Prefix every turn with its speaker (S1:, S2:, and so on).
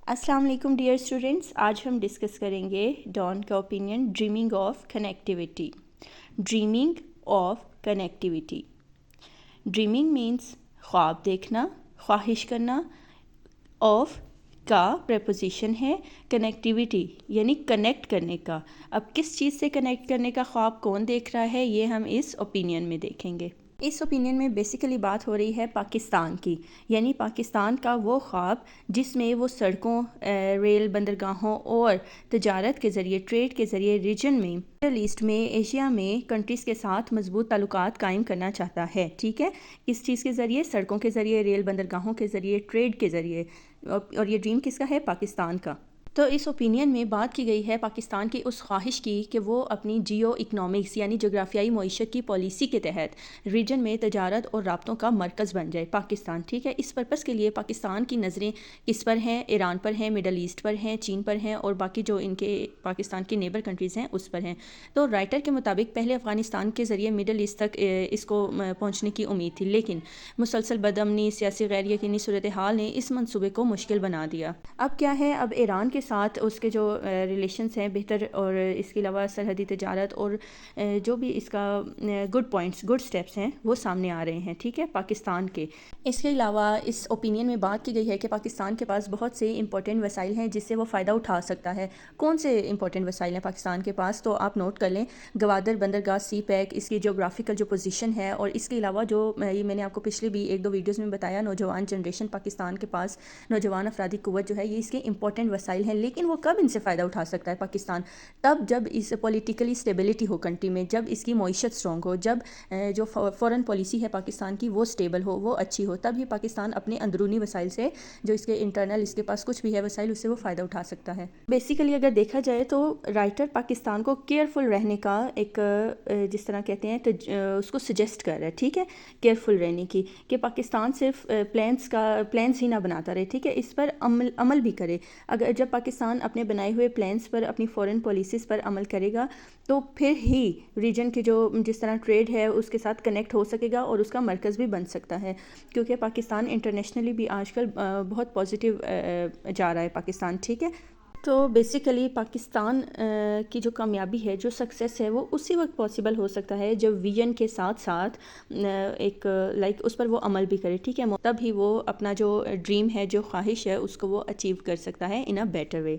S1: السلام علیکم dear students, آج ہم ڈسکس کریں گے ڈان کا opinion dreaming of connectivity. Dreaming of connectivity. Dreaming means خواب دیکھنا، خواہش کرنا. آف کا پریپوزیشن ہے، کنیکٹیوٹی یعنی کنیکٹ کرنے کا. اب کس چیز سے کنیکٹ کرنے کا خواب کون دیکھ رہا ہے، یہ ہم اس اوپینین میں دیکھیں گے. اس اوپینین میں بیسیکلی بات ہو رہی ہے پاکستان کی، یعنی پاکستان کا وہ خواب جس میں وہ سڑکوں، ریل بندرگاہوں اور تجارت کے ذریعے، ٹریڈ کے ذریعے ریجن میں، مڈل ایسٹ میں، ایشیا میں کنٹریز کے ساتھ مضبوط تعلقات قائم کرنا چاہتا ہے. ٹھیک ہے، اس چیز کے ذریعے، سڑکوں کے ذریعے، ریل بندرگاہوں کے ذریعے، ٹریڈ کے ذریعے. اور یہ ڈریم کس کا ہے؟ پاکستان کا. تو اس اوپینین میں بات کی گئی ہے پاکستان کی اس خواہش کی کہ وہ اپنی جیو اکنامکس یعنی جغرافیائی معیشت کی پالیسی کے تحت ریجن میں تجارت اور رابطوں کا مرکز بن جائے پاکستان. ٹھیک ہے، اس پرپس کے لیے پاکستان کی نظریں کس پر ہیں؟ ایران پر ہیں، مڈل ایسٹ پر ہیں، چین پر ہیں، اور باقی جو ان کے پاکستان کی نیبر کنٹریز ہیں اس پر ہیں. تو رائٹر کے مطابق پہلے افغانستان کے ذریعے مڈل ایسٹ تک اس کو پہنچنے کی امید تھی، لیکن مسلسل بدامنی، سیاسی غیر یقینی صورتحال نے اس منصوبے کو مشکل بنا دیا. اب کیا ہے؟ اب ایران کے ساتھ اس کے جو ریلیشنز ہیں بہتر، اور اس کے علاوہ سرحدی تجارت اور جو بھی اس کا گڈ پوائنٹس، گڈ سٹیپس ہیں وہ سامنے آ رہے ہیں. ٹھیک ہے، پاکستان کے. اس کے علاوہ اس اوپینین میں بات کی گئی ہے کہ پاکستان کے پاس بہت سے امپورٹنٹ وسائل ہیں جس سے وہ فائدہ اٹھا سکتا ہے. کون سے امپورٹنٹ وسائل ہیں پاکستان کے پاس؟ تو آپ نوٹ کر لیں: گوادر بندرگاہ، سی پیک، اس کی جغرافیکل جو پوزیشن ہے، اور اس کے علاوہ جو یہ میں نے آپ کو پچھلے بھی ایک دو ویڈیوز میں بتایا، نوجوان جنریشن پاکستان کے پاس، نوجوان افرادی قوت جو ہے، یہ اس کے امپورٹنٹ وسائل ہیں. لیکن وہ کب ان سے فائدہ اٹھا سکتا ہے پاکستان؟ تب جب اس پولیٹیکلی اسٹیبلٹی ہو کنٹری میں، جب اس کی معیشت اسٹرانگ ہو، جب جو فورن پالیسی ہے پاکستان کی وہ اسٹیبل ہو، وہ اچھی ہو، تب ہی پاکستان اپنے اندرونی وسائل سے، جو اس کے انٹرنل اس کے پاس کچھ بھی ہے وسائل، اس سے وہ فائدہ اٹھا سکتا ہے. بیسیکلی اگر دیکھا جائے تو رائٹر پاکستان کو کیئرفل رہنے کا ایک جس طرح کہتے ہیں اس کو سجیسٹ کر رہا ہے. ٹھیک ہے، کیئرفل رہنے کی، کہ پاکستان صرف پلانس ہی نہ بناتا رہے. ٹھیک ہے، اس پر عمل بھی کرے. اگر جب پاکستان اپنے بنائے ہوئے پلانس پر، اپنی فورن پالیسیز پر عمل کرے گا تو پھر ہی ریجن کے جو جس طرح ٹریڈ ہے اس کے ساتھ کنیکٹ ہو سکے گا اور اس کا مرکز بھی بن سکتا ہے. کیونکہ پاکستان انٹرنیشنلی بھی آج کل بہت پازیٹیو جا رہا ہے پاکستان. ٹھیک ہے، تو بیسیکلی پاکستان کی جو کامیابی ہے، جو سکسیس ہے، وہ اسی وقت پاسبل ہو سکتا ہے جب ویژن کے ساتھ ساتھ ایک اس پر وہ عمل بھی کرے. ٹھیک ہے، تب ہی وہ اپنا جو ڈریم ہے، جو خواہش ہے، اس کو وہ اچیو کر سکتا ہے ان اے بیٹر وے.